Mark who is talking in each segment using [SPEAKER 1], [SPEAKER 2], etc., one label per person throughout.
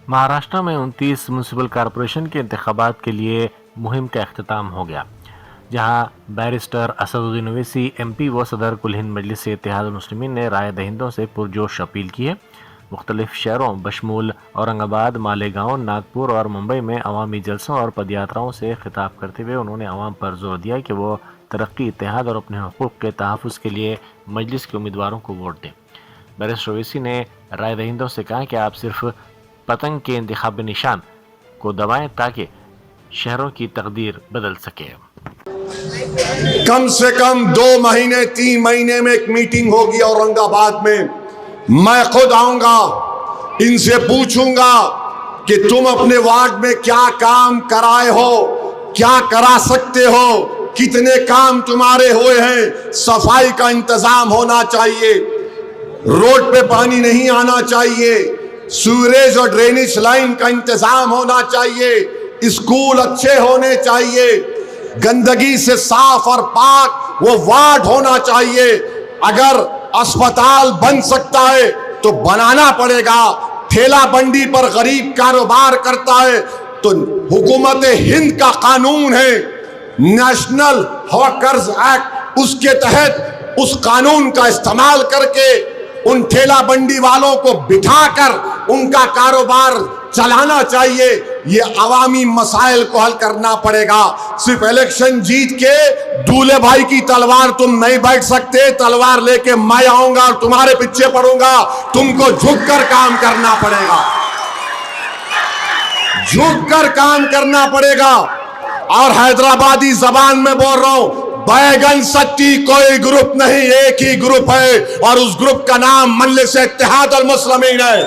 [SPEAKER 1] महाराष्ट्र में 29 municipal corporation के इंतखाबात के लिए मुहिम का अख्ताम हो गया, जहां बैरिस्टर असदुद्दीन ओवैसी MP व सदर कुल हिंद मजलिस इत्तेहादुल मुस्लिमीन ने राय दहिंदों से पुरजोश अपील की है। मुख्तलिफ शहरों बशमूल औरंगाबाद, मालेगांव, नागपुर और मुंबई में अवामी जलसों और पदयात्राओं से खिताब करते हुए उन्होंने अवाम पर जोर दिया कि वो तरक्की, इत्तेहाद और अपने हुकूक के तहफ़्फ़ुज़ के लिए मजलिस के उम्मीदवारों को वोट दें। बैरिस्टर ओवैसी ने राय दहिंदों से कहा कि आप सिर्फ पतंग के इंतखाबी निशान को दबाएं ताकि शहरों की तकदीर बदल सके।
[SPEAKER 2] कम से कम 2 महीने 3 महीने में एक मीटिंग होगी औरंगाबाद में। मैं खुद आऊंगा, इनसे पूछूंगा कि तुम अपने वार्ड में क्या काम कराए हो, क्या करा सकते हो, कितने काम तुम्हारे हुए हैं। सफाई का इंतजाम होना चाहिए, रोड पे पानी नहीं आना चाहिए, सीवरेज और ड्रेनेज लाइन का इंतजाम होना चाहिए, स्कूल अच्छे होने चाहिए, गंदगी से साफ और पाक वो वार्ड होना चाहिए। अगर अस्पताल बन सकता है तो बनाना पड़ेगा। ठेला बंडी पर गरीब कारोबार करता है तो हुकूमत हिंद का कानून है नेशनल वर्कर्स एक्ट, उसके तहत उस कानून का इस्तेमाल करके उन ठेला बंडी वालों को बिठाकर उनका कारोबार चलाना चाहिए। ये अवामी मसाइल को हल करना पड़ेगा। सिर्फ इलेक्शन जीत के दूल्हे भाई की तलवार तुम नहीं बैठ सकते। तलवार लेके मैं आऊंगा और तुम्हारे पीछे पड़ूंगा। तुमको झुककर काम करना पड़ेगा, झुककर काम करना पड़ेगा। और हैदराबादी जबान में बोल रहा हूं, बैगन सट्टी कोई ग्रुप नहीं, एक ही ग्रुप है और उस ग्रुप का नाम मजलिस इत्तेहादुल मुस्लिमीन है।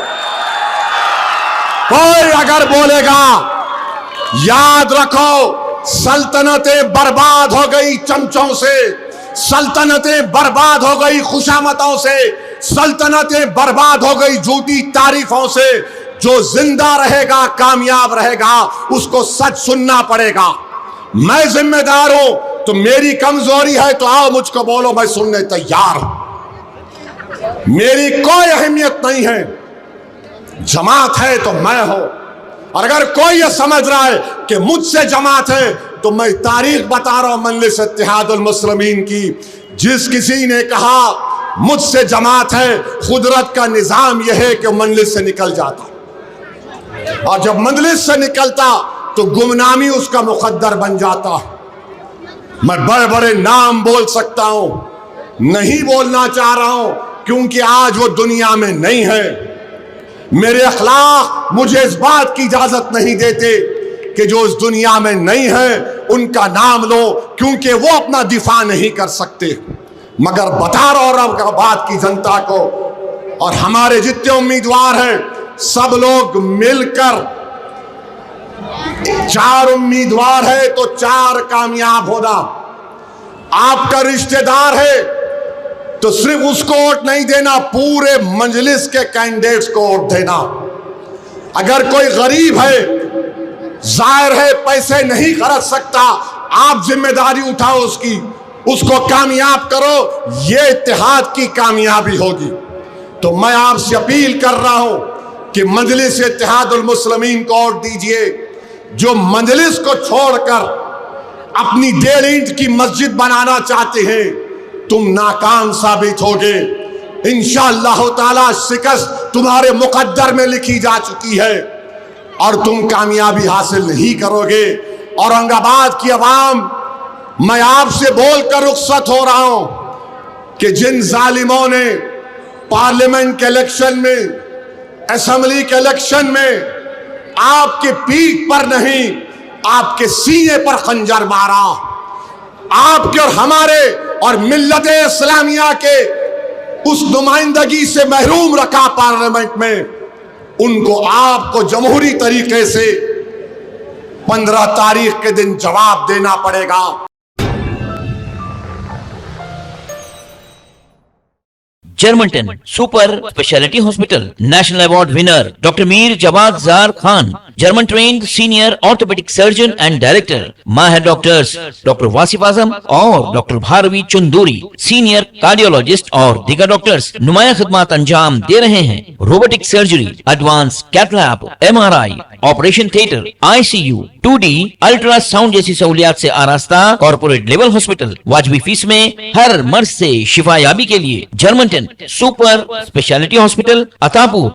[SPEAKER 2] कोई अगर बोलेगा, याद रखो सल्तनतें बर्बाद हो गई चमचों से, सल्तनतें बर्बाद हो गई खुशामतों से, सल्तनतें बर्बाद हो गई झूठी तारीफों से। जो जिंदा रहेगा, कामयाब रहेगा, उसको सच सुनना पड़ेगा। मैं जिम्मेदार हूं, तो मेरी कमजोरी है तो आओ मुझको बोलो, मैं सुनने तैयार हूं। मेरी कोई अहमियत नहीं है, जमात है तो मैं हूं। और अगर कोई ये समझ रहा है कि मुझसे जमात है तो मैं तारीख बता रहा हूं मजलिस इत्तेहादुल मुस्लिमीन की। जिस किसी ने कहा मुझसे जमात है, कुदरत का निजाम यह है कि मजलिस से निकल जाता, और जब मजलिस से निकलता तो गुमनामी उसका मुकद्दर बन जाता। मैं बड़े बड़े नाम बोल सकता हूं, नहीं बोलना चाह रहा हूं क्योंकि आज वो दुनिया में नहीं है। मेरे अखलाक मुझे इस बात की इजाजत नहीं देते कि जो इस दुनिया में नहीं है उनका नाम लो, क्योंकि वो अपना दिफा नहीं कर सकते। मगर बता रहा हूं बात की जनता को, और हमारे जितने उम्मीदवार हैं सब लोग मिलकर, 4 उम्मीदवार है तो 4 कामयाब होना। आपका रिश्तेदार है तो सिर्फ उसको वोट नहीं देना, पूरे मजलिस के कैंडिडेट्स को वोट देना। अगर कोई गरीब है, जाहिर है पैसे नहीं खर्च सकता, आप जिम्मेदारी उठाओ उसकी, उसको कामयाब करो, ये इत्तेहाद की कामयाबी होगी। तो मैं आपसे अपील कर रहा हूं कि मजलिस इत्तेहादुल मुस्लिमीन को वोट दीजिए। जो मजलिस को छोड़कर अपनी 1.5 ईंट की मस्जिद बनाना चाहते हैं, तुम नाकाम साबित होगे। इंशाअल्लाह ताला शिकस्त तुम्हारे मुकद्दर में लिखी जा चुकी है और तुम कामयाबी हासिल नहीं करोगे। औरंगाबाद की आवाम, मैं आपसे बोलकर रुखसत हो रहा हूं कि जिन जालिमों ने पार्लियामेंट के इलेक्शन में, असेंबली के इलेक्शन में आपके पीठ पर नहीं, आपके सीने पर खंजर मारा, आपके और हमारे और मिल्लत इस्लामिया के उस नुमाइंदगी से महरूम रखा पार्लियामेंट में, उनको आपको जमहूरी तरीके से 15 तारीख के दिन जवाब देना पड़ेगा।
[SPEAKER 3] German ten super specialty hospital, national award winner doctor Mir Jawad जार Khan, German trained senior orthopedic surgeon and director, Mahir doctors Dr. Wasif Azam और Dr. Bharvi Chunduri, senior cardiologist और दीगर डॉक्टर्स नुमाया खिदमत अंजाम दे रहे हैं। Robotic surgery, advance cath lab, MRI, operation theatre, ICU, 2D ultrasound जैसी सहूलियात से आरास्ता कॉर्पोरेट लेवल हॉस्पिटल वाजबी फीस में हर मर्ज से शिफायाबी के लिए German 10 super specialty hospital, Attapur,